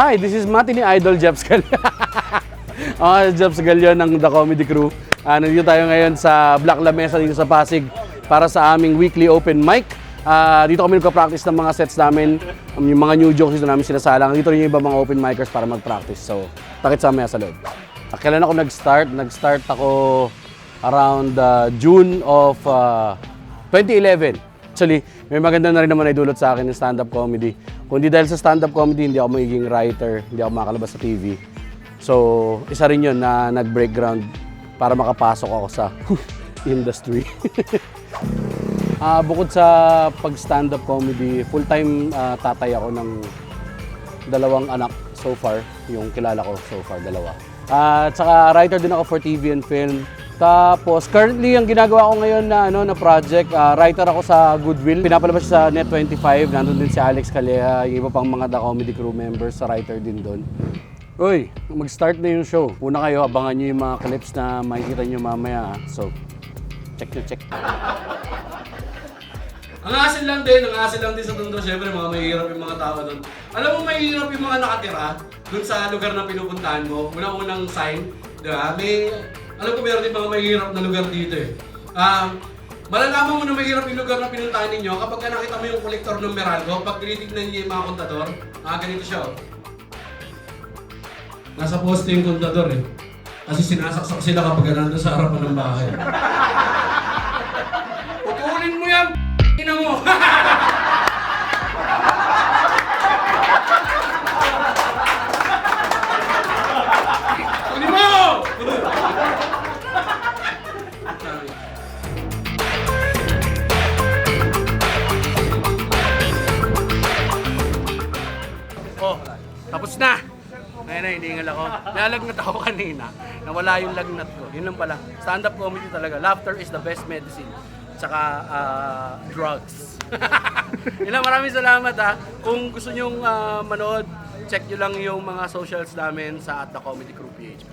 Hi, this is Mati ni Idol Jeps Galyon. Jeps Galyon ng The Comedy Crew. Nandito tayo ngayon sa Black Lamesa dito sa Pasig para sa aming weekly open mic. Dito kami nagpa-practice ng mga sets namin. Yung mga new jokes dito namin sinasalang. Dito rin yung iba mga open micers para mag-practice. So, takit sa maya sa loob. Kailan ako nag-start? Nag-start ako around June of 2011. Actually, may maganda na rin naman ay dulot sa akin ng stand-up comedy. Kundi dahil sa stand-up comedy, hindi ako magiging writer, hindi ako makalabas sa TV. So, isa rin yun na nag-breakground para makapasok ako sa industry. Bukod sa pag-stand-up comedy, full-time tatay ako ng 2 anak so far. Yung kilala ko so far, 2. At saka writer din ako for TV and film. Tapos currently ang ginagawa ko ngayon na project, writer ako sa Goodwill. Pinapalabas sa Net25, nandun din si Alex Calleja, yung iba pang mga The Comedy Crew members, sa writer din doon. Uy, mag-start na yung show. Una kayo, abangan nyo yung mga clips na makikita nyo mamaya. So, check. Ang asin lang din sa Tondo, syempre mga mahihirap yung mga tao doon. Alam mo, mahihirap yung mga nakatira doon sa lugar na pinupuntahan mo. Unang-unang sign, di ba? Alam ko meron din mga mahihirap na lugar dito eh. Malalaman mo na mahirap yung lugar na pinuntahan ninyo kapag nakita mo yung kolektor ng Meralco, pag tinitignan niyo yung mga kontador, ganito siya oh. Nasa poste yung kontador eh. Kasi sinasaksak sila kapag nandun sa harapan ng bahay. Putulin mo yan, ina mo! Kunin mo! Oh, tapos na! Ngayon hiningal ako. Nalagnat ako kanina. Nawala yung lagnat ko. Yun lang pala. Stand-up comedy talaga. Laughter is the best medicine. Tsaka drugs. Yun lang, maraming salamat ha. Kung gusto nyong manood, check nyo lang yung mga socials namin sa @TheComedyCrewPH.